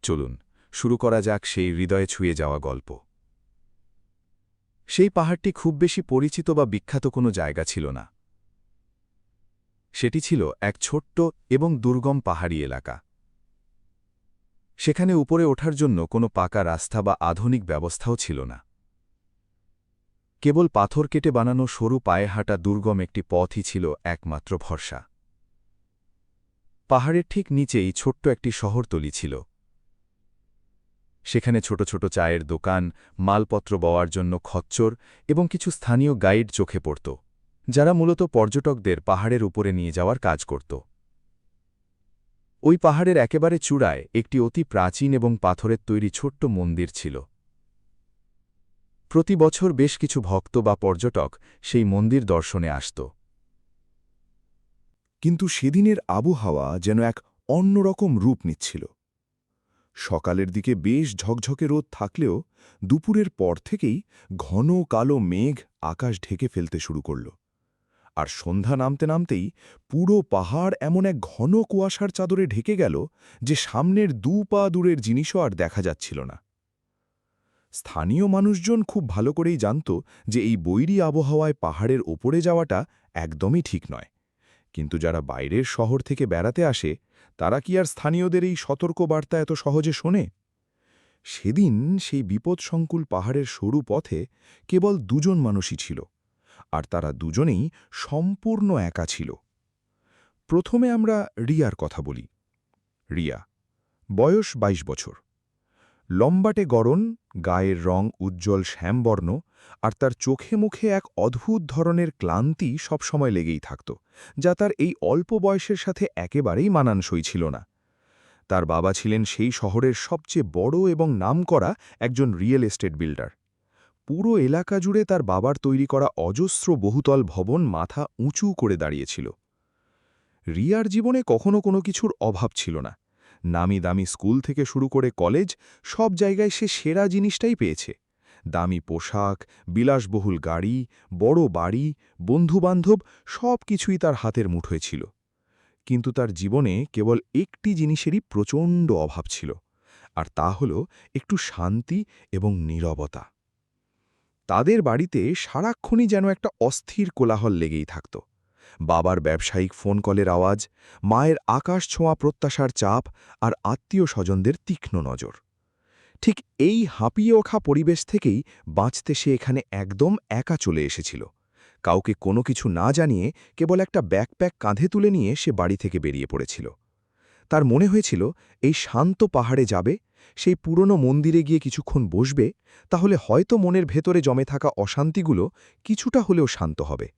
চলুন শুরু করা যাক সেই হৃদয়ে ছুঁয়ে যাওয়া গল্প। সেই পাহাড়টি খুব বেশি পরিচিত বা বিখ্যাত কোনো জায়গা ছিল না। সেটি ছিল এক ছোট্ট এবং দুর্গম পাহাড়ি এলাকা। সেখানে উপরে ওঠার জন্য কোনো পাকা রাস্তা বা আধুনিক ব্যবস্থাও ছিল না। কেবল পাথর কেটে বানানো সরু পায়ে হাঁটা দুর্গম একটি পথই ছিল একমাত্র ভরসা। পাহাড়ের ঠিক নিচেই ছোট্ট একটি শহরতলি ছিল। সেখানে ছোট ছোট চায়ের দোকান, মালপত্র বওয়ার জন্য খচ্চর এবং কিছু স্থানীয় গাইড চোখে পড়ত, যারা মূলত পর্যটকদের পাহাড়ের উপরে নিয়ে যাওয়ার কাজ করত। ওই পাহাড়ের একেবারে চূড়ায় একটি অতি প্রাচীন এবং পাথরের তৈরি ছোট্ট মন্দির ছিল। প্রতি বছর বেশ কিছু ভক্ত বা পর্যটক সেই মন্দির দর্শনে আসত। কিন্তু সেদিনের আবহাওয়া যেন এক অন্যরকম রূপ নিচ্ছিল। সকালের দিকে বেশ ঝকঝকে রোদ থাকলেও দুপুরের পর থেকেই ঘন কালো মেঘ আকাশ ঢেকে ফেলতে শুরু করল। আর সন্ধ্যা নামতে নামতেই পুরো পাহাড় এমন এক ঘন কুয়াশার চাদরে ঢেকে গেল যে সামনের 2 পা দূরের জিনিসও আর দেখা যাচ্ছিল না। স্থানীয় মানুষজন খুব ভালো করেই জানত যে এই বৈরী আবহাওয়ায় পাহাড়ের ওপরে যাওয়াটা একদমই ঠিক নয়, কিন্তু যারা বাইরের শহর থেকে বেড়াতে আসে তারা কি আর স্থানীয়দের এই সতর্ক বার্তা এত সহজে শোনে? সেদিন সেই বিপদসংকুল পাহাড়ের সরু পথে কেবল 2 জন মানুষই ছিল, আর তারা দুজনেই সম্পূর্ণ একা ছিল। প্রথমে আমরা রিয়ার কথা বলি। রিয়া, বয়স 22 বছর, লম্বাটে গড়ন, গায়ের রং উজ্জ্বল শ্যামবর্ণ, আর তার চোখে মুখে এক অদ্ভুত ধরনের ক্লান্তি সবসময় লেগেই থাকত, যা তার এই অল্প বয়সের সাথে একেবারেই মানানসই ছিল না। তার বাবা ছিলেন সেই শহরের সবচেয়ে বড় এবং নামকরা একজন রিয়েল এস্টেট বিল্ডার। পুরো এলাকা জুড়ে তার বাবার তৈরি করা অজস্র বহুতল ভবন মাথা উঁচু করে দাঁড়িয়েছিল। রিয়ার জীবনে কখনো কোনো কিছুর অভাব ছিল না। নামি দামি স্কুল থেকে শুরু করে কলেজ, সব জায়গায় সে সেরা জিনিসটাই পেয়েছে। দামি পোশাক, বিলাসবহুল গাড়ি, বড় বাড়ি, বন্ধুবান্ধব, সব কিছুই তার হাতের মুঠোয় ছিল। কিন্তু তার জীবনে কেবল একটি জিনিসেরই প্রচণ্ড অভাব ছিল, আর তা হল একটু শান্তি এবং নীরবতা। তাদের বাড়িতে সারাক্ষণই যেন একটা অস্থির কোলাহল লেগেই থাকত। বাবার ব্যবসায়িক ফোন কলের আওয়াজ, মায়ের আকাশ ছোঁয়া প্রত্যাশার চাপ, আর আত্মীয় স্বজনদের তীক্ষ্ণ নজর। ঠিক এই হাঁপিয়ে ওঠা পরিবেশ থেকেই বাঁচতে সে এখানে একদম একা চলে এসেছিল। কাউকে কোনো কিছু না জানিয়ে কেবল একটা ব্যাকপ্যাক কাঁধে তুলে নিয়ে সে বাড়ি থেকে বেরিয়ে পড়েছিল। তার মনে হয়েছিল এই শান্ত পাহাড়ে যাবে, সেই পুরনো মন্দিরে গিয়ে কিছুক্ষণ বসবে, তাহলে হয়তো মনের ভেতরে জমে থাকা অশান্তিগুলো কিছুটা হলেও শান্ত হবে।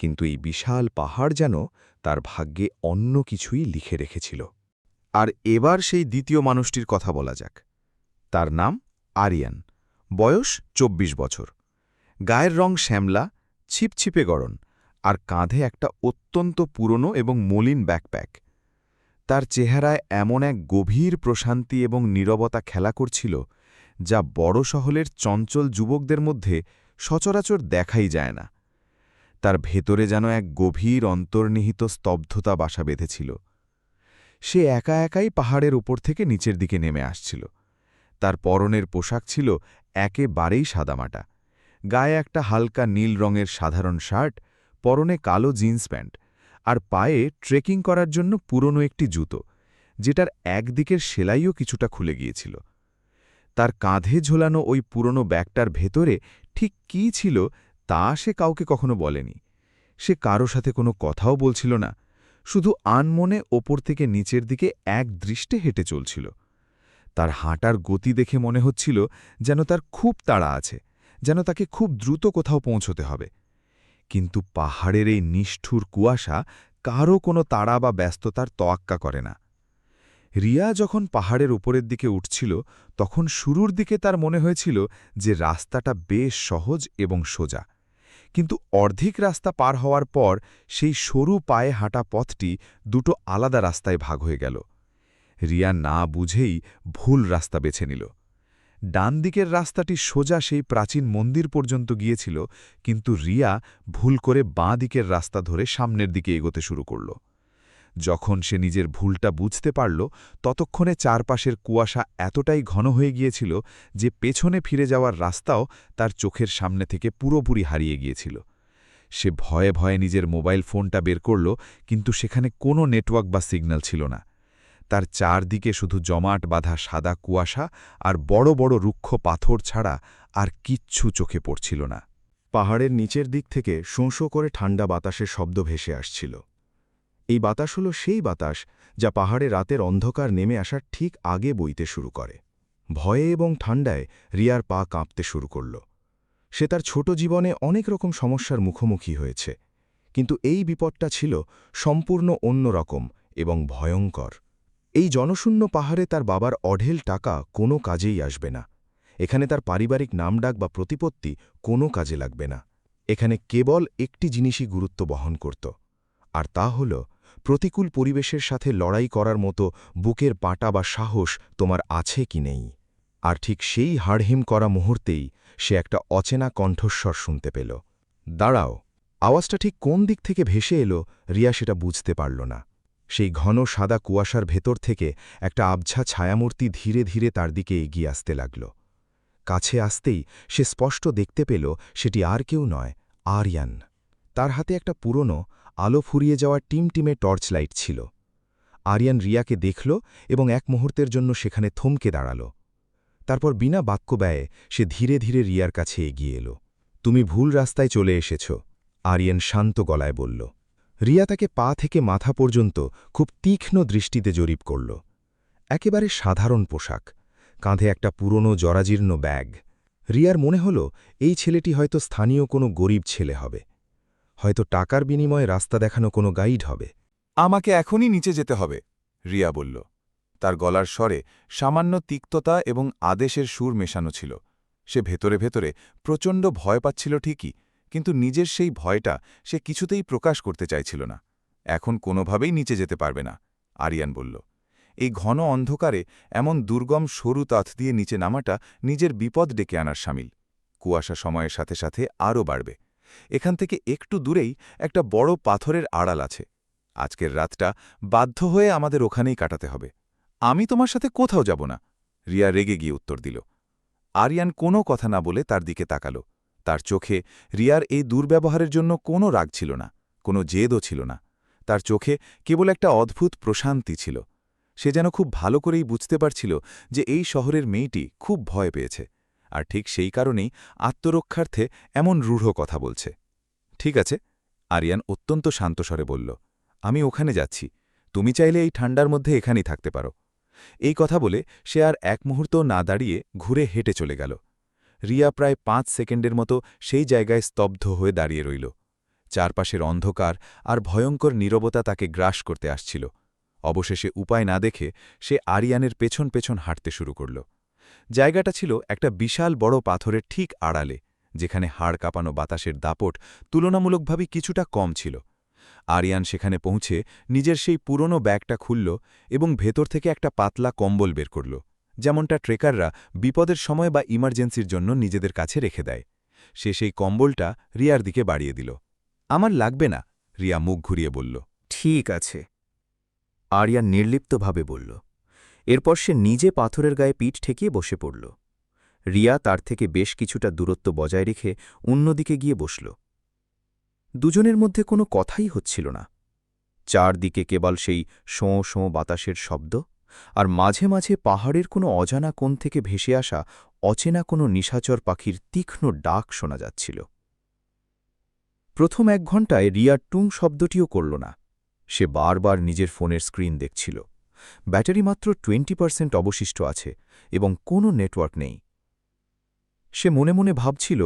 কিন্তু এই বিশাল পাহাড় যেন তার ভাগ্যে অন্য কিছুই লিখে রেখেছিল। আর এবার সেই দ্বিতীয় মানুষটির কথা বলা যাক। তার নাম আরিয়ান, বয়স 24 বছর, গায়ের রং শ্যামলা, ছিপছিপে গড়ন, আর কাঁধে একটা অত্যন্ত পুরনো এবং মলিন ব্যাকপ্যাক। তার চেহারায় এমন এক গভীর প্রশান্তি এবং নীরবতা খেলা করছিল, যা বড় শহরের চঞ্চল যুবকদের মধ্যে সচরাচর দেখাই যায় না। তার ভেতরে যেন এক গভীর অন্তর্নিহিত স্তব্ধতা বাসা বেঁধেছিল। সে একা একাই পাহাড়ের উপর থেকে নিচের দিকে নেমে আসছিল। তার পরনের পোশাক ছিল একেবারেই সাদামাটা। গায়ে একটা হালকা নীল রঙের সাধারণ শার্ট, পরনে কালো জিন্স প্যান্ট, আর পায়ে ট্রেকিং করার জন্য পুরনো একটি জুতো, যেটার একদিকের সেলাইও কিছুটা খুলে গিয়েছিল। তার কাঁধে ঝোলানো ওই পুরনো ব্যাগটার ভেতরে ঠিক কী ছিল তা সে কাউকে কখনো বলেনি। সে কারো সাথে কোনো কথাও বলছিল না, শুধু আনমনে ওপর থেকে নিচের দিকে এক দৃষ্টে হেঁটে চলছিল। তার হাঁটার গতি দেখে মনে হচ্ছিল যেন তার খুব তাড়া আছে, যেন তাকে খুব দ্রুত কোথাও পৌঁছতে হবে। কিন্তু পাহাড়ের এই নিষ্ঠুর কুয়াশা কারও কোনো তাড়া বা ব্যস্ততার তোয়াক্কা করে না। রিয়া যখন পাহাড়ের উপরের দিকে উঠছিল, তখন শুরুর দিকে তার মনে হয়েছিল যে রাস্তাটা বেশ সহজ এবং সোজা। কিন্তু অর্ধেক রাস্তা পার হওয়ার পর সেই সরু পায়ে হাঁটা পথটি 2টো আলাদা রাস্তায় ভাগ হয়ে গেল। রিয়া না বুঝেই ভুল রাস্তা বেছে নিল। ডান দিকের রাস্তাটি সোজা সেই প্রাচীন মন্দির পর্যন্ত গিয়েছিল, কিন্তু রিয়া ভুল করে বাঁ দিকের রাস্তা ধরে সামনের দিকে এগোতে শুরু করল। যখন সে নিজের ভুলটা বুঝতে পারল ততক্ষণে চারপাশের কুয়াশা এতটাই ঘন হয়ে গিয়েছিল যে পেছনে ফিরে যাওয়ার রাস্তাও তার চোখের সামনে থেকে পুরোপুরি হারিয়ে গিয়েছিল। সে ভয়ে ভয়ে নিজের মোবাইল ফোনটা বের করল, কিন্তু সেখানে কোনো নেটওয়ার্ক বা সিগন্যাল ছিল না। তার চারদিকে শুধু জমাট বাঁধা সাদা কুয়াশা আর বড় বড় রুক্ষ পাথর ছাড়া আর কিচ্ছু চোখে পড়ছিল না। পাহাড়ের নিচের দিক থেকে শোঁ শোঁ করে ঠান্ডা বাতাসের শব্দ ভেসে আসছিল। এই বাতাস হল সেই বাতাস যা পাহাড়ে রাতের অন্ধকার নেমে আসার ঠিক আগে বইতে শুরু করে। ভয়ে এবং ঠান্ডায় রিয়ার পা কাঁপতে শুরু করল। সে তার ছোট জীবনে অনেক রকম সমস্যার মুখোমুখি হয়েছে, কিন্তু এই বিপদটা ছিল সম্পূর্ণ অন্যরকম এবং ভয়ঙ্কর। এই জনশূন্য পাহাড়ে তার বাবার অঢেল টাকা কোনো কাজেই আসবে না। এখানে তার পারিবারিক নামডাক বা প্রতিপত্তি কোনো কাজে লাগবে না। এখানে কেবল একটি জিনিসই গুরুত্ব বহন করত, আর তা হল প্রতিকূল পরিবেশের সাথে লড়াই করার মতো বুকের পাটা বা সাহস তোমার আছে কি নেই। আর ঠিক সেই হাড়হিম করা মুহূর্তেই সে একটা অচেনা কণ্ঠস্বর শুনতে পেল। দাঁড়াও! আওয়াজটা ঠিক কোন দিক থেকে ভেসে এলো রিয়া সেটা বুঝতে পারল না। সেই ঘন সাদা কুয়াশার ভেতর থেকে একটা আবছা ছায়ামূর্তি ধীরে ধীরে তার দিকে এগিয়ে আসতে লাগল। কাছে আসতেই সে স্পষ্ট দেখতে পেল সেটি আর কেউ নয়, আরিয়ান। তার হাতে একটা পুরনো আলো ফুরিয়ে যাওয়া টিমটিমে টর্চ লাইট ছিল। আরিয়ান রিয়াকে দেখল এবং এক মুহূর্তের জন্য সেখানে থমকে দাঁড়াল। তারপর বিনা বাক্য ব্যয়ে সে ধীরে ধীরে রিয়ার কাছে এগিয়ে এল। তুমি ভুল রাস্তায় চলে এসেছ, আরিয়ান শান্ত গলায় বলল। রিয়া তাকে পা থেকে মাথা পর্যন্ত খুব তীক্ষ্ণ দৃষ্টিতে জরিপ করল। একেবারে সাধারণ পোশাক, কাঁধে একটা পুরনো জরাজীর্ণ ব্যাগ। রিয়ার মনে হল এই ছেলেটি হয়তো স্থানীয় কোনো গরিব ছেলে হবে, হয়তো টাকার বিনিময়ে রাস্তা দেখানো কোনো গাইড হবে। আমাকে এখনই নিচে যেতে হবে, রিয়া বলল। তার গলার স্বরে সামান্য তিক্ততা এবং আদেশের সুর মেশানো ছিল। সে ভেতরে ভেতরে প্রচণ্ড ভয় পাচ্ছিল ঠিকই, কিন্তু নিজের সেই ভয়টা সে কিছুতেই প্রকাশ করতে চাইছিল না। এখন কোনোভাবেই নিচে যেতে পারবে না, আরিয়ান বলল। এই ঘন অন্ধকারে এমন দুর্গম সরু তাথ দিয়ে নিচে নামাটা নিজের বিপদ ডেকে আনার সামিল। কুয়াশা সময়ের সাথে সাথে আরও বাড়বে। এখান থেকে একটু দূরেই একটা বড় পাথরের আড়াল আছে। আজকের রাতটা বাধ্য হয়ে আমাদের ওখানেই কাটাতে হবে। আমি তোমার সাথে কোথাও যাব না, রিয়া রেগে গিয়ে উত্তর দিল। আরিয়ান কোনো কথা না বলে তার দিকে তাকাল। তার চোখে রিয়ার এই দুর্ব্যবহারের জন্য কোনো রাগ ছিল না, কোনো জেদও ছিল না। তার চোখে কেবল একটা অদ্ভুত প্রশান্তি ছিল। সে যেন খুব ভালো করেই বুঝতে পারছিল যে এই শহরের মেয়েটি খুব ভয় পেয়েছে, আর ঠিক সেই কারণেই আত্মরক্ষার্থে এমন রূঢ় কথা বলছে। ঠিক আছে, আরিয়ান অত্যন্ত শান্তস্বরে বলল। আমি ওখানে যাচ্ছি, তুমি চাইলে এই ঠান্ডার মধ্যে এখানেই থাকতে পারো। এই কথা বলে সে আর এক মুহূর্ত না দাঁড়িয়ে ঘুরে হেঁটে চলে গেল। রিয়া প্রায় ৫ সেকেন্ডের মতো সেই জায়গায় স্তব্ধ হয়ে দাঁড়িয়ে রইল। চারপাশের অন্ধকার আর ভয়ঙ্কর নীরবতা তাকে গ্রাস করতে আসছিল। অবশেষে উপায় না দেখে সে আরিয়ানের পেছন পেছন হাঁটতে শুরু করল। জায়গাটা ছিল একটা বিশাল বড় পাথরের ঠিক আড়ালে, যেখানে হাড় কাঁপানো বাতাসের দাপট তুলনামূলকভাবে কিছুটা কম ছিল। আরিয়ান সেখানে পৌঁছে নিজের সেই পুরনো ব্যাগটা খুলল এবং ভেতর থেকে একটা পাতলা কম্বল বের করল, যেমনটা ট্রেকাররা বিপদের সময় বা ইমার্জেন্সির জন্য নিজেদের কাছে রেখে দেয়। সে সেই কম্বলটা রিয়ার দিকে বাড়িয়ে দিল। আমার লাগবে না, রিয়া মুখ ঘুরিয়ে বলল। ঠিক আছে, আরিয়ান নির্লিপ্তভাবে বলল। এরপর সে নিজে পাথরের গায়ে পিঠ ঠেকিয়ে বসে পড়ল। রিয়া তার থেকে বেশ কিছুটা দূরত্ব বজায় রেখে অন্যদিকে গিয়ে বসল। দুজনের মধ্যে কোনো কথাই হচ্ছিল না। চারদিকে কেবল সেই শোঁ শোঁ বাতাসের শব্দ, আর মাঝে মাঝে পাহাড়ের কোনো অজানা কোণ থেকে ভেসে আসা অচেনা কোনো নিশাচর পাখির তীক্ষ্ণ ডাক শোনা যাচ্ছিল। প্রথম ১ ঘণ্টায় রিয়ার টুং শব্দটিও করল না। সে বারবার নিজের ফোনের স্ক্রিন দেখছিল। ব্যাটারি মাত্র 20% অবশিষ্ট আছে এবং কোনো নেটওয়ার্ক নেই। সে মনে মনে ভাবছিল,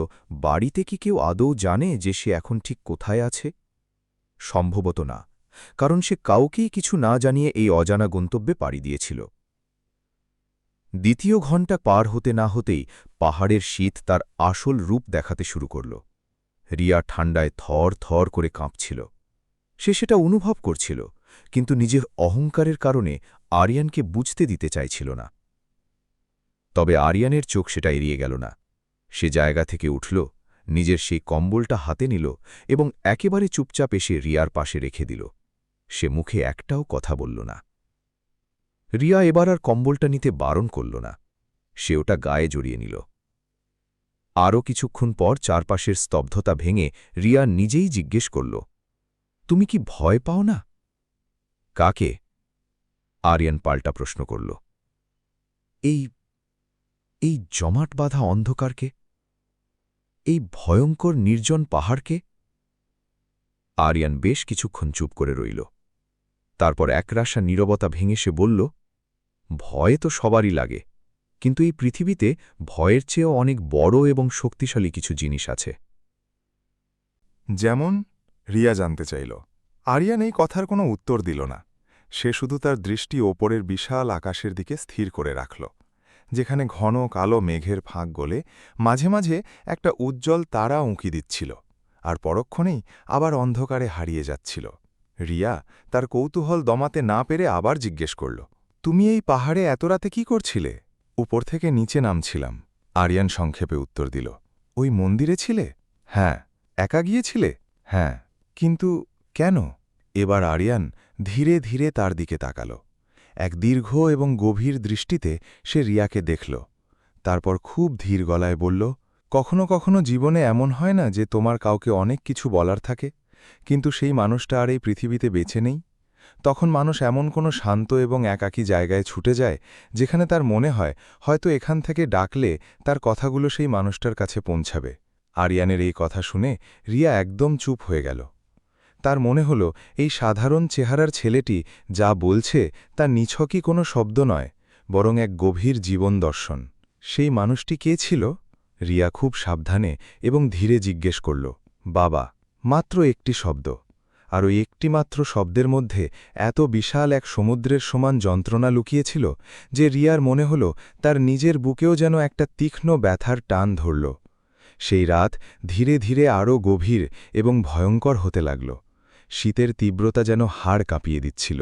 বাড়িতে কি কেউ আদৌ জানে যে সে এখন ঠিক কোথায় আছে? সম্ভবত না, কারণ সে কাউকেই কিছু না জানিয়ে এই অজানা গন্তব্যে পাড়ি দিয়েছিল। দ্বিতীয় ঘণ্টা পার হতে না হতেই পাহাড়ের শীত তার আসল রূপ দেখাতে শুরু করল। রিয়া ঠান্ডায় থর থর করে কাঁপছিল। সে সেটা অনুভব করছিল, কিন্তু নিজের অহংকারের কারণে আরিয়ানকে বুঝতে দিতে চাইছিল না। তবে আরিয়ানের চোখ সেটা এড়িয়ে গেল না। সে জায়গা থেকে উঠল, নিজের সেই কম্বলটা হাতে নিল এবং একেবারে চুপচাপ এসে রিয়ার পাশে রেখে দিল। সে মুখে একটাও কথা বলল না। রিয়া এবার আর কম্বলটা নিতে বারণ করল না। সে ওটা গায়ে জড়িয়ে নিল। আরও কিছুক্ষণ পর চারপাশের স্তব্ধতা ভেঙে রিয়া নিজেই জিজ্ঞেস করল, তুমি কি ভয় পাও না? কাকে? আরিয়ান পাল্টা প্রশ্ন করল। এই এই জমাট বাঁধা অন্ধকারকে, এই ভয়ঙ্কর নির্জন পাহাড়কে। আরিয়ান বেশ কিছুক্ষণ চুপ করে রইল। তারপর একরাশা নীরবতা ভেঙে সে বলল, ভয় তো সবারই লাগে, কিন্তু এই পৃথিবীতে ভয়ের চেয়েও অনেক বড় এবং শক্তিশালী কিছু জিনিস আছে। যেমন? রিয়া জানতে চাইল। আরিয়ান এই কথার কোনো উত্তর দিল না। সে শুধু তার দৃষ্টি ওপরের বিশাল আকাশের দিকে স্থির করে রাখল, যেখানে ঘন কালো মেঘের ফাঁক গলে মাঝে মাঝে একটা উজ্জ্বল তারা উঁকি দিচ্ছিল, আর পরক্ষণেই আবার অন্ধকারে হারিয়ে যাচ্ছিল। রিয়া তার কৌতূহল দমাতে না পেরে আবার জিজ্ঞেস করল, তুমি এই পাহাড়ে এত রাতে কি করছিলে? উপর থেকে নিচে নামছিলাম, আরিয়ান সংক্ষেপে উত্তর দিল। ওই মন্দিরে ছিলে? হ্যাঁ। একা গিয়েছিলে? হ্যাঁ। কিন্তু কেন? এবার আরিয়ান ধীরে ধীরে তার দিকে তাকাল। এক দীর্ঘ এবং গভীর দৃষ্টিতে সে রিয়াকে দেখল। তারপর খুব ধীর গলায় বলল, কখনো কখনো জীবনে এমন হয় না যে তোমার কাউকে অনেক কিছু বলার থাকে, কিন্তু সেই মানুষটা আর এই পৃথিবীতে বেঁচে নেই? তখন মানুষ এমন কোনো শান্ত এবং একাকী জায়গায় ছুটে যায়, যেখানে তার মনে হয় হয়তো এখান থেকে ডাকলে তার কথাগুলো সেই মানুষটার কাছে পৌঁছাবে। আরিয়ানের এই কথা শুনে রিয়া একদম চুপ হয়ে গেল। তার মনে হল এই সাধারণ চেহারার ছেলেটি যা বলছে তা নিছকই কোনো শব্দ নয়, বরং এক গভীর জীবন দর্শন। সেই মানুষটি কে ছিল? রিয়া খুব সাবধানে এবং ধীরে জিজ্ঞেস করল, বাবা। মাত্র একটি শব্দ, আর ওই একটিমাত্র শব্দের মধ্যে এত বিশাল এক সমুদ্রের সমান যন্ত্রণা লুকিয়েছিল যে রিয়ার মনে হল তার নিজের বুকেও যেন একটা তীক্ষ্ণ ব্যথার টান ধরল। সেই রাত ধীরে ধীরে আরও গভীর এবং ভয়ঙ্কর হতে লাগল। শীতের তীব্রতা যেন হাড় কাঁপিয়ে দিচ্ছিল।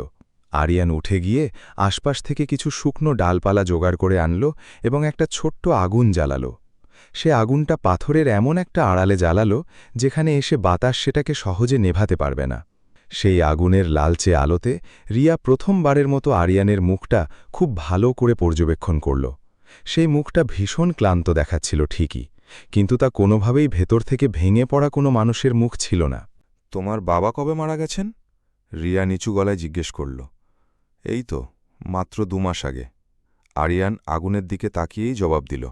আরিয়ান উঠে গিয়ে আশপাশ থেকে কিছু শুকনো ডালপালা জোগাড় করে আনল এবং একটা ছোট্ট আগুন জ্বালাল। সে আগুনটা পাথরের এমন একটা আড়ালে জ্বালাল যেখানে এসে বাতাস সেটাকে সহজে নেভাতে পারবে না। সেই আগুনের লালচে আলোতে রিয়া প্রথমবারের মতো আরিয়ানের মুখটা খুব ভালো করে পর্যবেক্ষণ করল। সেই মুখটা ভীষণ ক্লান্ত দেখাচ্ছিল ঠিকই, কিন্তু তা কোনোভাবেই ভেতর থেকে ভেঙে পড়া কোনো মানুষের মুখ ছিল না। তোমার বাবা কবে মারা গেছেন? রিয়া নিচু গলায় জিজ্ঞেস করল। এই তো মাত্র 2 মাস আগে। আরিয়ান আগুনের দিকে তাকিয়েই জবাব দিল।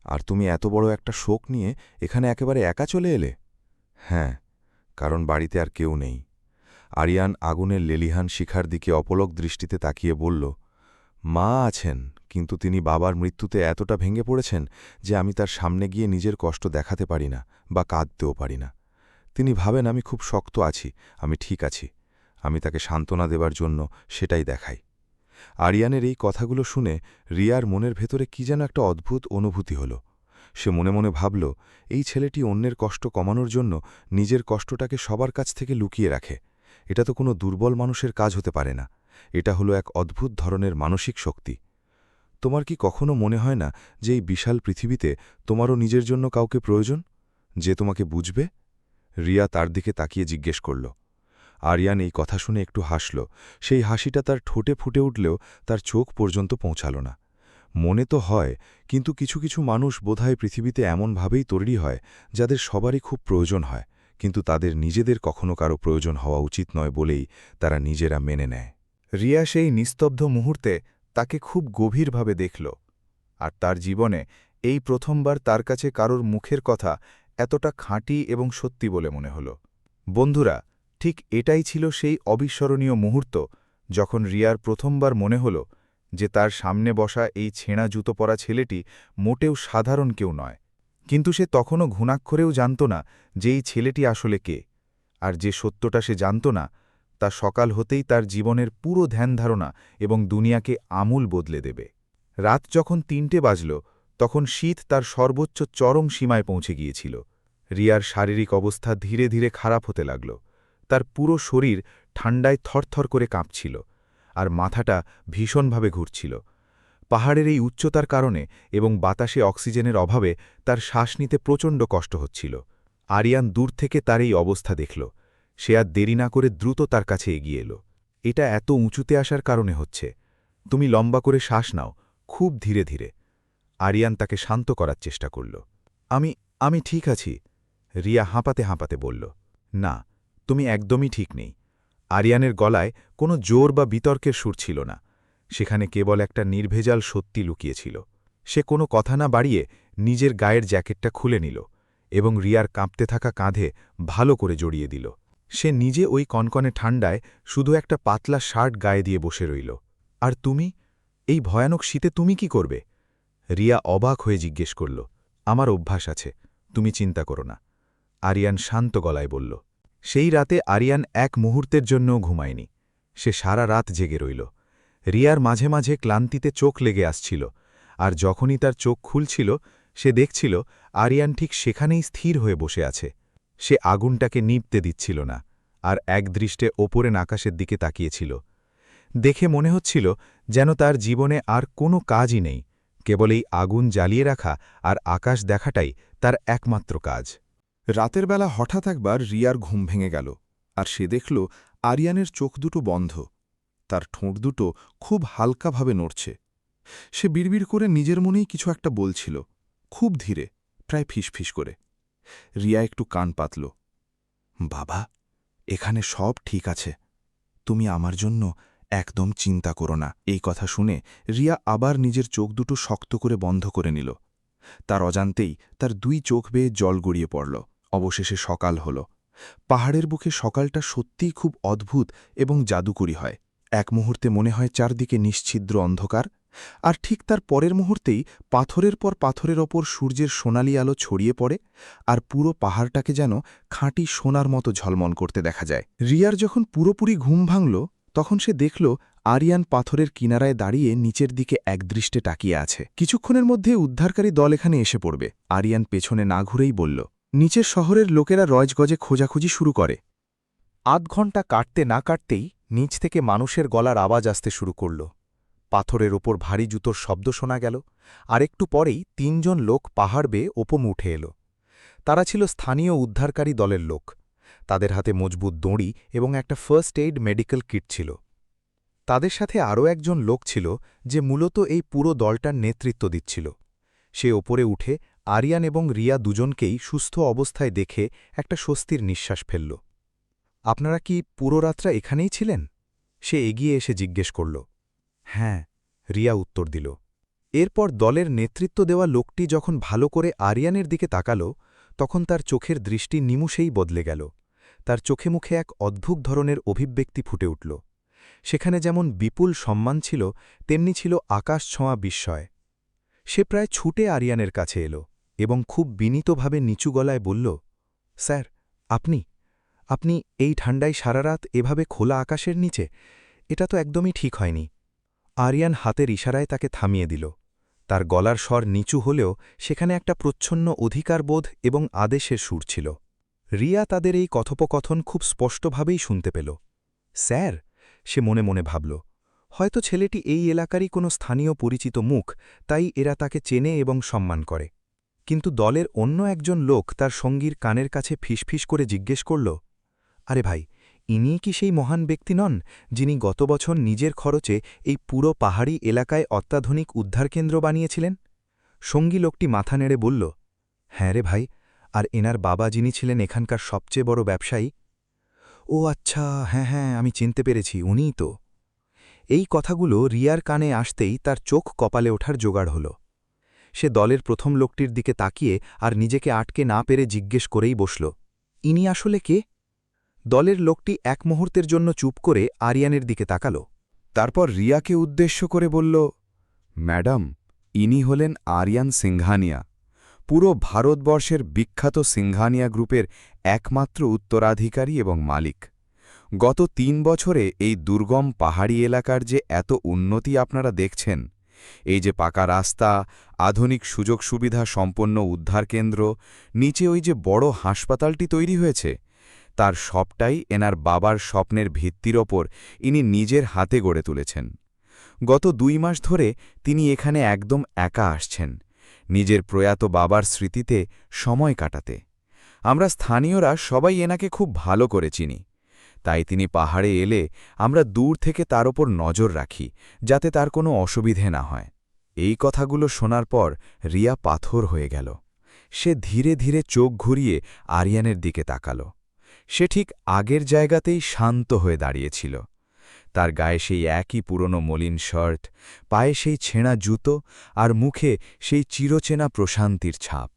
আর তুমি এত বড় একটা শোক নিয়ে এখানে একেবারে একা চলে এলে? হ্যাঁ, কারণ বাড়িতে আর কেউ নেই। আরিয়ান আগুনের লেলিহান শিখার দিকে অপলক দৃষ্টিতে তাকিয়ে বলল, মা আছেন, কিন্তু তিনি বাবার মৃত্যুতে এতটা ভেঙে পড়েছেন যে আমি তার সামনে গিয়ে নিজের কষ্ট দেখাতে পারি না বা কাঁদতেও পারি না। তিনি ভাবেন আমি খুব শক্ত আছি, আমি ঠিক আছি। আমি তাকে সান্ত্বনা দেবার জন্য সেটাই দেখাই। আরিয়ানের এই কথাগুলো শুনে রিয়ার মনের ভেতরে কি যেন একটা অদ্ভুত অনুভূতি হল। সে মনে মনে ভাবল, এই ছেলেটি অন্যের কষ্ট কমানোর জন্য নিজের কষ্টটাকে সবার কাছ থেকে লুকিয়ে রাখে। এটা তো কোনো দুর্বল মানুষের কাজ হতে পারে না। এটা হলো এক অদ্ভুত ধরনের মানসিক শক্তি। তোমার কি কখনো মনে হয় না যে এই বিশাল পৃথিবীতে তোমারও নিজের জন্য কাউকে প্রয়োজন, যে তোমাকে বুঝবে? রিয়া তার দিকে তাকিয়ে জিজ্ঞেস করল। আরিয়ান এই কথা শুনে একটু হাসল। সেই হাসিটা তার ঠোঁটে ফুটে উঠলেও তার চোখ পর্যন্ত পৌঁছাল না। মনে তো হয়, কিন্তু কিছু কিছু মানুষ বোধহয় পৃথিবীতে এমনভাবেই তৈরি হয় যাদের সবারই খুব প্রয়োজন হয়, কিন্তু তাদের নিজেদের কখনো কারো প্রয়োজন হওয়া উচিত নয় বলেই তারা নিজেরা মেনে নেয়। রিয়া সেই নিস্তব্ধ মুহূর্তে তাকে খুব গভীরভাবে দেখল, আর তার জীবনে এই প্রথমবার তার কাছে কারোর মুখের কথা এতটা খাঁটি এবং সত্যি বলে মনে হল। বন্ধুরা, ঠিক এটাই ছিল সেই অবিস্মরণীয় মুহূর্ত যখন রিয়ার প্রথমবার মনে হল যে তার সামনে বসা এই ছেঁড়া জুতো পরা ছেলেটি মোটেও সাধারণ কেউ নয়। কিন্তু সে তখনও ঘুণাক্ষরেও জানত না যে এই ছেলেটি আসলে কে। আর যে সত্যটা সে জানত না, তা সকাল হতেই তার জীবনের পুরো ধ্যানধারণা এবং দুনিয়াকে আমূল বদলে দেবে। রাত যখন 3টে বাজল, তখন শীত তার সর্বোচ্চ চরম সীমায় পৌঁছে গিয়েছিল। রিয়ার শারীরিক অবস্থা ধীরে ধীরে খারাপ হতে লাগল। তার পুরো শরীর ঠান্ডায় থরথর করে কাঁপছিল, আর মাথাটা ভীষণভাবে ঘুরছিল। পাহাড়ের এই উচ্চতার কারণে এবং বাতাসে অক্সিজেনের অভাবে তার শ্বাস নিতে প্রচণ্ড কষ্ট হচ্ছিল। আরিয়ান দূর থেকে তার এই অবস্থা দেখল। সে আর দেরি না করে দ্রুত তার কাছে এগিয়ে এলো। এটা এত উঁচুতে আসার কারণে হচ্ছে। তুমি লম্বা করে শ্বাস নাও, খুব ধীরে ধীরে। আরিয়ান তাকে শান্ত করার চেষ্টা করল। আমি ঠিক আছি, রিয়া হাঁপাতে হাঁপাতে বলল। না, তুমি একদমই ঠিক নেই। আরিয়ানের গলায় কোনো জোর বা বিতর্কের সুর ছিল না, সেখানে কেবল একটা নির্ভেজাল সত্যি লুকিয়েছিল। সে কোনো কথা না বাড়িয়ে নিজের গায়ের জ্যাকেটটা খুলে নিল এবং রিয়ার কাঁপতে থাকা কাঁধে ভালো করে জড়িয়ে দিল। সে নিজে ওই কনকনে ঠান্ডায় শুধু একটা পাতলা শার্ট গায়ে দিয়ে বসে রইল। আর তুমি, এই ভয়ানক শীতে তুমি কি করবে? রিয়া অবাক হয়ে জিজ্ঞেস করল। আমার অভ্যাস আছে, তুমি চিন্তা করো না, আরিয়ান শান্ত গলায় বলল। সেই রাতে আরিয়ান এক মুহূর্তের জন্যও ঘুমায়নি। সে সারা রাত জেগে রইল। রিয়ার মাঝে মাঝে ক্লান্তিতে চোখ লেগে আসছিল, আর যখনই তার চোখ খুলছিল সে দেখছিল আরিয়ান ঠিক সেখানেই স্থির হয়ে বসে আছে। সে আগুনটাকে নিভতে দিচ্ছিল না, আর একদৃষ্টে ওপরে আকাশের দিকে তাকিয়েছিল। দেখে মনে হচ্ছিল যেন তার জীবনে আর কোনো কাজই নেই, কেবল এই আগুন জ্বালিয়ে রাখা আর আকাশ দেখাটাই তার একমাত্র কাজ। রাতের বেলা হঠাৎ একবার রিয়ার ঘুম ভেঙে গেল, আর সে দেখল আরিয়ানের চোখ দুটো বন্ধ। তার ঠোঁট দুটো খুব হালকাভাবে নড়ছে। সে বিড়বিড় করে নিজের মনেই কিছু একটা বলছিল, খুব ধীরে, প্রায় ফিসফিস করে। রিয়া একটু কান পাতল। বাবা, এখানে সব ঠিক আছে, তুমি আমার জন্য একদম চিন্তা করো না। এই কথা শুনে রিয়া আবার নিজের চোখ দুটো শক্ত করে বন্ধ করে নিল। তার অজান্তেই তার 2 চোখ বেয়ে জল গড়িয়ে পড়ল। অবশেষে সকাল হল। পাহাড়ের বুকে সকালটা সত্যিই খুব অদ্ভুত এবং জাদুকরী হয়। এক মুহূর্তে মনে হয় চারদিকে নিশ্ছিদ্র অন্ধকার, আর ঠিক তার পরের মুহূর্তেই পাথরের পর পাথরের ওপর সূর্যের সোনালি আলো ছড়িয়ে পড়ে, আর পুরো পাহাড়টাকে যেন খাঁটি সোনার মতো ঝলমল করতে দেখা যায়। রিয়ার যখন পুরোপুরি ঘুম ভাঙল, তখন সে দেখল আরিয়ান পাথরের কিনারায় দাঁড়িয়ে নিচের দিকে একদৃষ্টে তাকিয়ে আছে। কিছুক্ষণের মধ্যে উদ্ধারকারী দল এখানে এসে পড়বে। আরিয়ান পেছনে না ঘুরেই বলল। নিচের শহরের লোকেরা রজগজে খোঁজাখুঁজি শুরু করে। আধ ঘণ্টা কাটতে না কাটতেই নিচ থেকে মানুষের গলার আওয়াজ আসতে শুরু করল। পাথরের ওপর ভারী জুতোর শব্দ শোনা গেল, আর একটু পরেই 3 জন লোক পাহাড় বেয়ে ওপম উঠে এল। তারা ছিল স্থানীয় উদ্ধারকারী দলের লোক। তাদের হাতে মজবুত দড়ি এবং একটা ফার্স্ট এইড মেডিকেল কিট ছিল। তাদের সাথে আরও একজন লোক ছিল যে মূলত এই পুরো দলটার নেতৃত্ব দিচ্ছিল। সে ওপরে উঠে আরিয়ান এবং রিয়া দুজনকেই সুস্থ অবস্থায় দেখে একটা স্বস্তির নিঃশ্বাস ফেলল। আপনারা কি পুরো রাতটা এখানেই ছিলেন? সে এগিয়ে এসে জিজ্ঞেস করল। হ্যাঁ, রিয়া উত্তর দিল। এরপর দলের নেতৃত্ব দেওয়া লোকটি যখন ভালো করে আরিয়ানের দিকে তাকাল, তখন তার চোখের দৃষ্টি নিমিষেই বদলে গেল। তার চোখে মুখে এক অদ্ভুত ধরনের অভিব্যক্তি ফুটে উঠল। সেখানে যেমন বিপুল সম্মান ছিল, তেমনি ছিল আকাশ ছোঁয়া বিস্ময়। সে প্রায় ছুটে আরিয়ানের কাছে এল এবং খুব বিনীতভাবে নিচু গলায় বলল, স্যার, আপনি এই ঠান্ডায় সারা রাত এভাবে খোলা আকাশের নিচে? এটা তো একদমই ঠিক হয়নি। আরিয়ান হাতের ইশারায় তাকে থামিয়ে দিল। তার গলার স্বর নিচু হলেও সেখানে একটা প্রচ্ছন্ন অধিকারবোধ এবং আদেশের সুর ছিল। রিয়া তাদের এই কথোপকথন খুব স্পষ্টভাবেই শুনতে পেল। স্যার, সে মনে মনে ভাবল, হয়তো ছেলেটি এই এলাকারই কোনো স্থানীয় পরিচিত মুখ, তাই এরা তাকে চেনে এবং সম্মান করে। কিন্তু দলের অন্য একজন লোক তার সঙ্গীর কানের কাছে ফিসফিস করে জিজ্ঞেস করল, আরে ভাই, ইনি কি সেই মহান ব্যক্তি নন যিনি গত বছর নিজের খরচে এই পুরো পাহাড়ি এলাকায় অত্যাধুনিক উদ্ধারকেন্দ্র বানিয়েছিলেন? সঙ্গী লোকটি মাথা নেড়ে বলল, হ্যাঁ রে ভাই, আর এনার বাবা যিনি ছিলেন এখানকার সবচেয়ে বড় ব্যবসায়ী। ও আচ্ছা, হ্যাঁ, আমি চিনতে পেরেছি, উনিই তো। এই কথাগুলো রিয়ার কানে আসতেই তার চোখ কপালে ওঠার জোগাড় হল। সে দলের প্রথম লোকটির দিকে তাকিয়ে আর নিজেকে আটকে না পেরে জিজ্ঞেস করেই বসল, ইনি আসলে কে? দলের লোকটি এক মুহূর্তের জন্য চুপ করে আরিয়ানের দিকে তাকাল। তারপর রিয়াকে উদ্দেশ্য করে বলল, ম্যাডাম, ইনি হলেন আরিয়ান সিংঘানিয়া, পুরো ভারতবর্ষের বিখ্যাত সিংঘানিয়া গ্রুপের একমাত্র উত্তরাধিকারী এবং মালিক। গত 3 বছরে এই দুর্গম পাহাড়ি এলাকার যে এত উন্নতি আপনারা দেখছেন, এই যে পাকা রাস্তা, আধুনিক সুযোগ সুবিধা সম্পন্ন উদ্ধারকেন্দ্র, নিচে ওই যে বড় হাসপাতালটি তৈরি হয়েছে, তার সবটাই এনার বাবার স্বপ্নের ভিত্তির ওপর ইনি নিজের হাতে গড়ে তুলেছেন। গত 2 মাস ধরে তিনি এখানে একদম একা আসছেন, নিজের প্রয়াত বাবার স্মৃতিতে সময় কাটাতে। আমরা স্থানীয়রা সবাই এনাকে খুব ভালো করে চিনি। তাই তিনি পাহাড়ে এলে আমরা দূর থেকে তার ওপর নজর রাখি, যাতে তার কোনো অসুবিধে না হয়। এই কথাগুলো শোনার পর রিয়া পাথর হয়ে গেল। সে ধীরে ধীরে চোখ ঘুরিয়ে আরিয়ানের দিকে তাকাল। সে ঠিক আগের জায়গাতেই শান্ত হয়ে দাঁড়িয়েছিল। তার গায়ে সেই একই পুরনো মলিন শার্ট, পায়ে সেই ছেঁড়া জুতো আর মুখে সেই চিরচেনা প্রশান্তির ছাপ।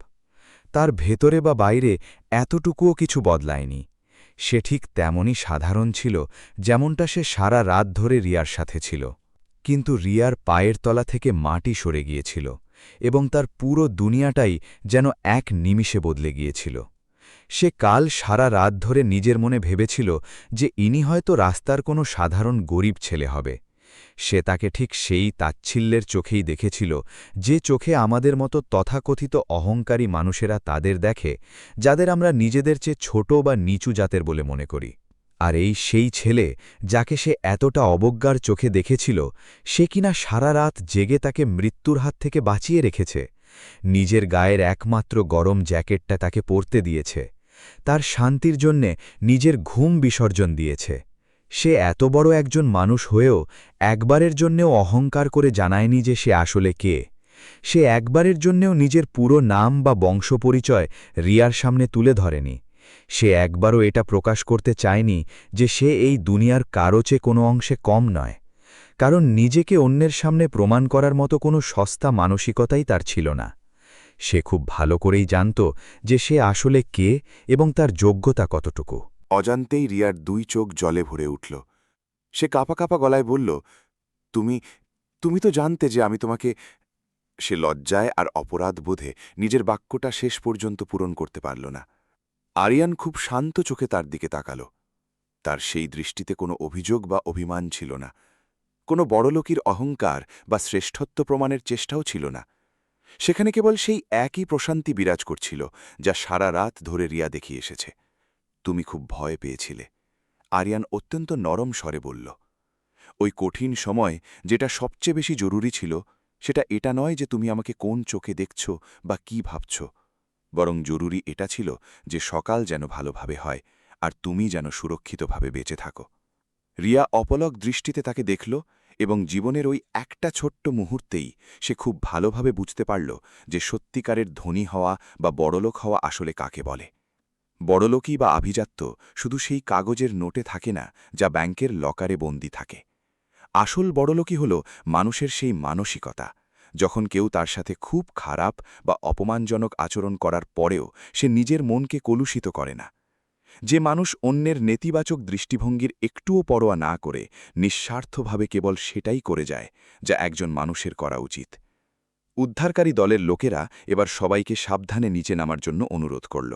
তার ভেতরে বা বাইরে এতটুকুও কিছু বদলায়নি। সে ঠিক তেমনই সাধারণ ছিল যেমনটা সে সারা রাত ধরে রিয়ার সাথে ছিল। কিন্তু রিয়ার পায়ের তলা থেকে মাটি সরে গিয়েছিল এবং তার পুরো দুনিয়াটাই যেন এক নিমিষে বদলে গিয়েছিল। সে কাল সারা রাত ধরে নিজের মনে ভেবেছিল যে ইনি হয়তো রাস্তার কোনো সাধারণ গরিব ছেলে হবে। সে তাকে ঠিক সেই তাচ্ছিল্যের চোখেই দেখেছিল, যে চোখে আমাদের মতো তথাকথিত অহংকারী মানুষেরা তাদের দেখে, যাদের আমরা নিজেদের চেয়ে ছোট বা নিচু জাতের বলে মনে করি। আর এই সেই ছেলে যাকে সে এতটা অবজ্ঞার চোখে দেখেছিল, সে কিনা সারা রাত জেগে তাকে মৃত্যুর হাত থেকে বাঁচিয়ে রেখেছে। নিজের গায়ের একমাত্র গরম জ্যাকেটটা তাকে পরতে দিয়েছে। তার শান্তির জন্যে নিজের ঘুম বিসর্জন দিয়েছে। সে এত বড় একজন মানুষ হয়েও একবারের জন্যেও অহংকার করে জানায়নি যে সে আসলে কে। সে একবারের জন্যেও নিজের পুরো নাম বা বংশপরিচয় রিয়ার সামনে তুলে ধরেনি। সে একবারও এটা প্রকাশ করতে চায়নি যে সে এই দুনিয়ার কারো চেয়ে কোনো অংশে কম নয়, কারণ নিজেকে অন্যের সামনে প্রমাণ করার মতো কোনো সস্তা মানসিকতাই তার ছিল না। সে খুব ভালো করেই জানত যে সে আসলে কে এবং তার যোগ্যতা কতটুকু। অজান্তেই রিয়ার 2 চোখ জলে ভরে উঠল। সে কাঁপা কাঁপা গলায় বলল, তুমি তুমি তো জানতে যে আমি তোমাকে। সে লজ্জায় আর অপরাধ বোধে নিজের বাক্যটা শেষ পর্যন্ত পূরণ করতে পারল না। আরিয়ান খুব শান্ত চোখে তার দিকে তাকাল। তার সেই দৃষ্টিতে কোনো অভিযোগ বা অভিমান ছিল না, কোনো বড়লোকির অহংকার বা শ্রেষ্ঠত্ব প্রমাণের চেষ্টাও ছিল না। সেখানে কেবল সেই একই প্রশান্তি বিরাজ করছিল যা সারা রাত ধরে রিয়া দেখিয়ে এসেছে। তুমি খুব ভয় পেয়েছিলে, আরিয়ান অত্যন্ত নরম স্বরে বলল। ওই কঠিন সময় যেটা সবচেয়ে বেশি জরুরি ছিল, সেটা এটা নয় যে তুমি আমাকে কোন চোখে দেখছ বা কি ভাবছ, বরং জরুরি এটা ছিল যে সকাল যেন ভালোভাবে হয় আর তুমি যেন সুরক্ষিতভাবে বেঁচে থাকো। রিয়া অপলক দৃষ্টিতে তাকে দেখল এবং জীবনের ওই একটা ছোট্ট মুহূর্তেই সে খুব ভালোভাবে বুঝতে পারল যে সত্যিকারের ধনী হওয়া বা বড়লোক হওয়া আসলে কাকে বলে। বড়লোকই বা আভিজাত্য শুধু সেই কাগজের নোটে থাকে না যা ব্যাংকের লকারে বন্দী থাকে। আসল বড়লোকই হল মানুষের সেই মানসিকতা, যখন কেউ তার সাথে খুব খারাপ বা অপমানজনক আচরণ করার পরেও সে নিজের মনকে কলুষিত করে না। যে মানুষ অন্যের নেতিবাচক দৃষ্টিভঙ্গির একটুও পরোয়া না করে নিঃস্বার্থভাবে কেবল সেটাই করে যায় যা একজন মানুষের করা উচিত। উদ্ধারকারী দলের লোকেরা এবার সবাইকে সাবধানে নিচে নামার জন্য অনুরোধ করল।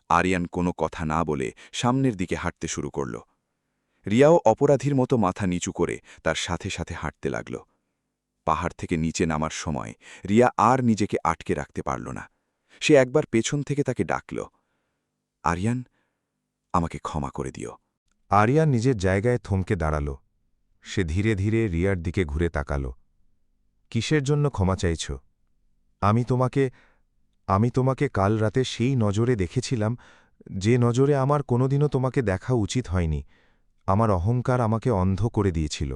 আরিয়ান কোনো কথা না বলে সামনের দিকে হাঁটতে শুরু করল। রিয়াও অপরাধীর মতো মাথা নিচু করে তার সাথে সাথে হাঁটতে লাগল। পাহাড় থেকে নিচে নামার সময় রিয়া আর নিজেকে আটকে রাখতে পারল না। সে একবার পেছন থেকে তাকে ডাকল, আরিয়ান, আমাকে ক্ষমা করে দিও। আরিয়ান নিজের জায়গায় থমকে দাঁড়াল। সে ধীরে ধীরে রিয়ার দিকে ঘুরে তাকাল। কিসের জন্য ক্ষমা চাইছ? আমি তোমাকে কাল রাতে সেই নজরে দেখেছিলাম, যে নজরে আমার কোনোদিনও তোমাকে দেখা উচিত হয়নি। আমার অহংকার আমাকে অন্ধ করে দিয়েছিল।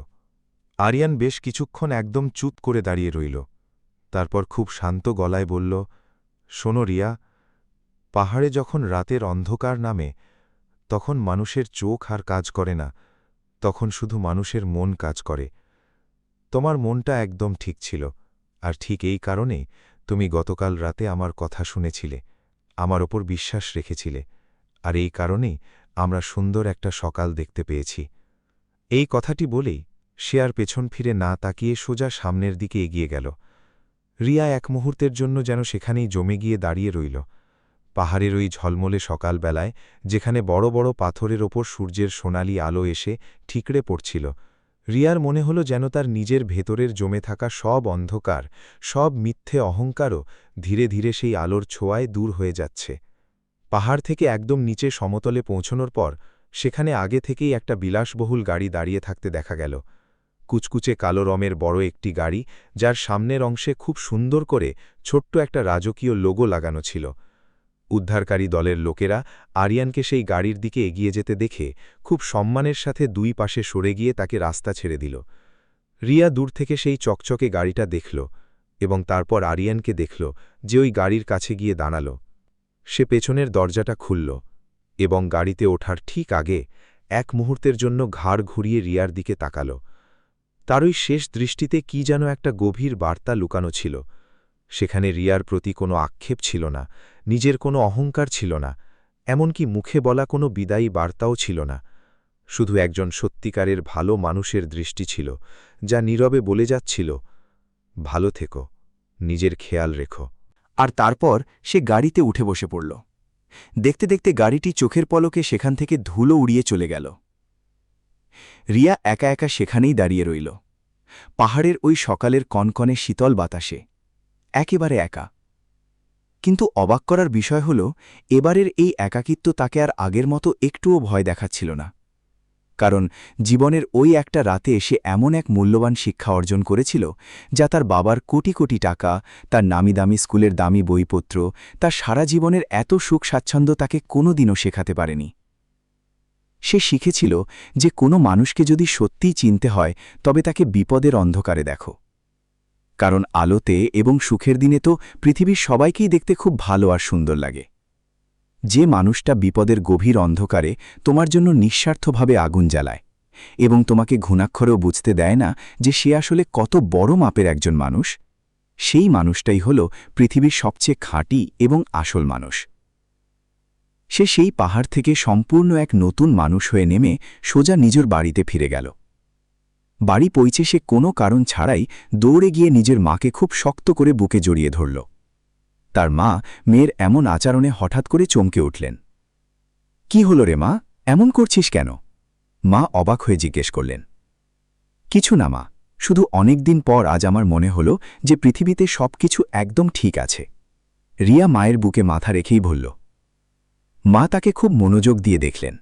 আরিয়ান বেশ কিছুক্ষণ একদম চুপ করে দাঁড়িয়ে রইল। তারপর খুব শান্ত গলায় বলল, শোনো রিয়া, পাহাড়ে যখন রাতের অন্ধকার নামে, তখন মানুষের চোখ আর কাজ করে না, তখন শুধু মানুষের মন কাজ করে। তোমার মনটা একদম ঠিক ছিল, আর ঠিক এই কারণেই তুমি গতকাল রাতে আমার কথা শুনেছিলে, আমার ওপর বিশ্বাস রেখেছিলে, আর এই কারণেই আমরা সুন্দর একটা সকাল দেখতে পেয়েছি। এই কথাটি বলেই সে আর পেছন ফিরে না তাকিয়ে সোজা সামনের দিকে এগিয়ে গেল। রিয়া এক মুহূর্তের জন্য যেন সেখানেই জমে গিয়ে দাঁড়িয়ে রইল। পাহাড়ের ওই ঝলমলে সকালবেলায়, যেখানে বড় বড় পাথরের ওপর সূর্যের সোনালি আলো এসে ঠিকরে পড়ছিল, রিয়ার মনে হল যেন তার নিজের ভেতরের জমে থাকা সব অন্ধকার, সব মিথ্যে অহংকারও ধীরে ধীরে সেই আলোর ছোঁয়ায় দূর হয়ে যাচ্ছে। পাহাড় থেকে একদম নিচে সমতলে পৌঁছনোর পর সেখানে আগে থেকেই একটা বিলাসবহুল গাড়ি দাঁড়িয়ে থাকতে দেখা গেল। কুচকুচে কালো রঙের বড় একটি গাড়ি, যার সামনের অংশে খুব সুন্দর করে ছোট্ট একটা রাজকীয় লোগো লাগানো ছিল। উদ্ধারকারী দলের লোকেরা আরিয়ানকে সেই গাড়ির দিকে এগিয়ে যেতে দেখে খুব সম্মানের সাথে দুই পাশে সরে গিয়ে তাকে রাস্তা ছেড়ে দিল। রিয়া দূর থেকে সেই চকচকে গাড়িটা দেখল এবং তারপর আরিয়ানকে দেখল যে ওই গাড়ির কাছে গিয়ে দাঁড়াল। সে পেছনের দরজাটা খুলল এবং গাড়িতে ওঠার ঠিক আগে এক মুহূর্তের জন্য ঘাড় ঘুরিয়ে রিয়ার দিকে তাকাল। তার ওই শেষ দৃষ্টিতে কি যেন একটা গভীর বার্তা লুকানো ছিল। সেখানে রিয়ার প্রতি কোনো আক্ষেপ ছিল না, নিজের কোনো অহংকার ছিল না, এমনকি মুখে বলা কোনো বিদায়ী বার্তাও ছিল না। শুধু একজন সত্যিকারের ভালো মানুষের দৃষ্টি ছিল, যা নীরবে বলে যাচ্ছিল, ভালো থেকো, নিজের খেয়াল রেখো। আর তারপর সে গাড়িতে উঠে বসে পড়ল। দেখতে দেখতে গাড়িটি চোখের পলকে সেখান থেকে ধুলো উড়িয়ে চলে গেল। রিয়া একা একা সেখানেই দাঁড়িয়ে রইল, পাহাড়ের ওই সকালের কনকনে শীতল বাতাসে, একেবারে একা। কিন্তু অবাক করার বিষয় হল, এবারের এই একাকিত্ব তাকে আর আগের মতো একটুও ভয় দেখাচ্ছিল না। কারণ জীবনের ওই একটা রাতে সে এমন এক মূল্যবান শিক্ষা অর্জন করেছিল, যা তার বাবার কোটি কোটি টাকা, তার নামি দামি স্কুলের দামি বইপত্র, তার সারা জীবনের এত সুখ স্বাচ্ছন্দ্য তাকে কোনোদিনও শেখাতে পারেনি। সে শিখেছিল যে কোনো মানুষকে যদি সত্যিই চিনতে হয় তবে তাকে বিপদের অন্ধকারে দেখো। কারণ আলোতে এবং সুখের দিনে তো পৃথিবীর সবাইকেই দেখতে খুব ভালো আর সুন্দর লাগে। যে মানুষটা বিপদের গভীর অন্ধকারে তোমার জন্য নিঃস্বার্থভাবে আগুন জ্বালায় এবং তোমাকে ঘুণাক্ষরেও বুঝতে দেয় না যে সে আসলে কত বড় মাপের একজন মানুষ, সেই মানুষটাই হল পৃথিবীর সবচেয়ে খাঁটি এবং আসল মানুষ। সে সেই পাহাড় থেকে সম্পূর্ণ এক নতুন মানুষ হয়ে নেমে সোজা নিজের বাড়িতে ফিরে গেল। বাড়ি পৌঁছে সে কোনো কারণ ছাড়াই দৌড়ে গিয়ে নিজের মাকে খুব শক্ত করে বুকে জড়িয়ে ধরল। তার মা মেয়ের এমন আচরণে হঠাৎ করে চমকে উঠলেন। কি হলো রে মা, এমন করছিস কেন? মা অবাক হয়ে জিজ্ঞেস করলেন। কিছু না মা, শুধু অনেক দিন পর আজ আমার মনে হল যে পৃথিবীতে সবকিছু একদম ঠিক আছে। রিয়া মায়ের বুকে মাথা রেখেই বলল। মা তাকে খুব মনোযোগ দিয়ে দেখলেন।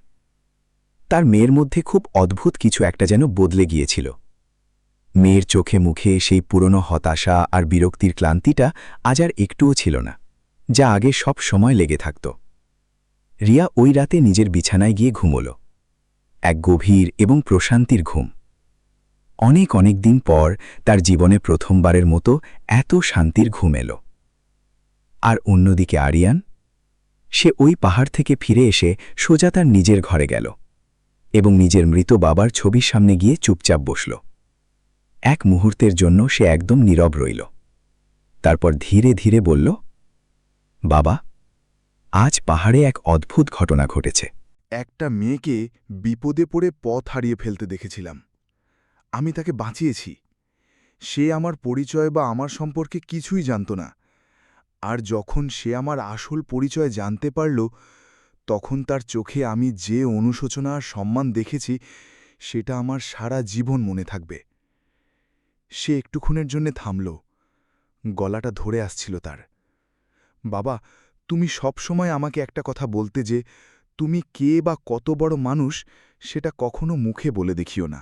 তার মেয়ের মধ্যে খুব অদ্ভুত কিছু একটা যেন বদলে গিয়েছিল। মেয়ের চোখে মুখে সেই পুরনো হতাশা আর বিরক্তির ক্লান্তিটা আজ আর একটুও ছিল না, যা আগে সব সময় লেগে থাকত। রিয়া ওই রাতে নিজের বিছানায় গিয়ে ঘুমোল, এক গভীর এবং প্রশান্তির ঘুম। অনেক অনেক দিন পর তার জীবনে প্রথমবারের মতো এত শান্তির ঘুম এল। আর অন্যদিকে আরিয়ান, সে ওই পাহাড় থেকে ফিরে এসে সোজা তার নিজের ঘরে গেল এবং নিজের মৃত বাবার ছবির সামনে গিয়ে চুপচাপ বসল। এক মুহূর্তের জন্য সে একদম নীরব রইল। তারপর ধীরে ধীরে বলল, বাবা, আজ পাহাড়ে এক অদ্ভুত ঘটনা ঘটেছে। একটা মেয়েকে বিপদে পড়ে পথ হারিয়ে ফেলতে দেখেছিলাম। আমি তাকে বাঁচিয়েছি। সে আমার পরিচয় বা আমার সম্পর্কে কিছুই জানত না। আর যখন সে আমার আসল পরিচয় জানতে পারল, তখন তার চোখে আমি যে অনুশোচনা আর সম্মান দেখেছি, সেটা আমার সারা জীবন মনে থাকবে। সে একটুক্ষণের জন্য থামল, গলাটা ধরে আসছিল তার। বাবা, তুমি সবসময় আমাকে একটা কথা বলতে যে তুমি কে বা কত বড় মানুষ সেটা কখনো মুখে বলে দেখিও না।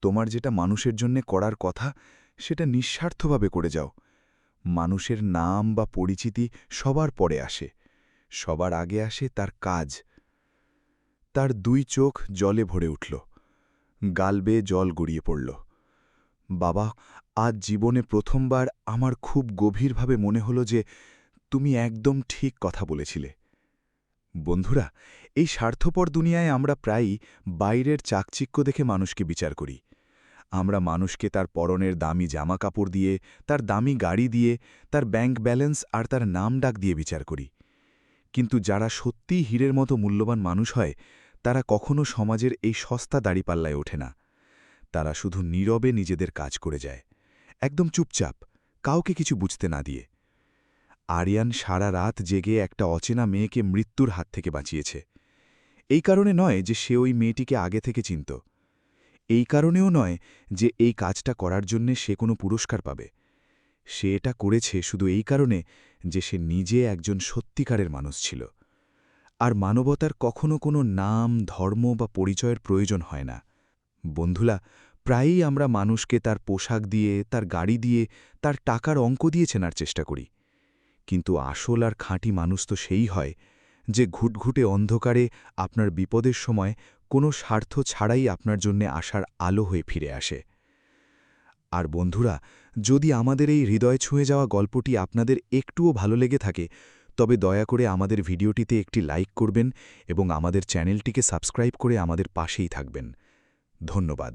তোমার যেটা মানুষের জন্য করার কথা সেটা নিঃস্বার্থভাবে করে যাও। মানুষের নাম বা পরিচিতি সবার পরে আসে, সবার আগে আসে তার কাজ। তার দুই চোখ জলে ভরে উঠল, গাল বেয়ে জল গড়িয়ে পড়ল। বাবা, আজ জীবনে প্রথমবার আমার খুব গভীরভাবে মনে হলো যে তুমি একদম ঠিক কথা বলেছিলে। বন্ধুরা, এই স্বার্থপর দুনিয়ায় আমরা প্রায়ই বাইরের চাকচিক্য দেখে মানুষকে বিচার করি। আমরা মানুষকে তার পরনের দামি জামা কাপড় দিয়ে, তার দামি গাড়ি দিয়ে, তার ব্যাংক ব্যালেন্স আর তার নাম ডাক দিয়ে বিচার করি। কিন্তু যারা সত্যিই হীরের মতো মূল্যবান মানুষ হয়, তারা কখনো সমাজের এই সস্তা দাড়িপাল্লায় ওঠে না। তারা শুধু নীরবে নিজেদের কাজ করে যায়, একদম চুপচাপ, কাউকে কিছু বুঝতে না দিয়ে। আরিয়ান সারা রাত জেগে একটা অচেনা মেয়েকে মৃত্যুর হাত থেকে বাঁচিয়েছে। এই কারণে নয় যে সে ওই মেয়েটিকে আগে থেকে চিনত। এই কারণেও নয় যে এই কাজটা করার জন্যে সে কোনো পুরস্কার পাবে। সে এটা করেছে শুধু এই কারণে যে সে নিজে একজন সত্যিকারের মানুষ ছিল। আর মানবতার কখনো কোনো নাম, ধর্ম বা পরিচয়ের প্রয়োজন হয় না। বন্ধুরা, প্রায়ই আমরা মানুষকে তার পোশাক দিয়ে, তার গাড়ি দিয়ে, তার টাকার অঙ্ক দিয়ে চেনার চেষ্টা করি। কিন্তু আসল আর খাঁটি মানুষ তো সেই হয় যে ঘুটঘুটে অন্ধকারে আপনার বিপদের সময় কোনো স্বার্থ ছাড়াই আপনার জন্যে আসার আলো হয়ে ফিরে আসে। আর বন্ধুরা, যদি আমাদের এই হৃদয় ছুঁয়ে যাওয়া গল্পটি আপনাদের একটুও ভালো লেগে থাকে, তবে দয়া করে আমাদের ভিডিওটিতে একটি লাইক করবেন এবং আমাদের চ্যানেলটিকে সাবস্ক্রাইব করে আমাদের পাশেই থাকবেন। ধন্যবাদ।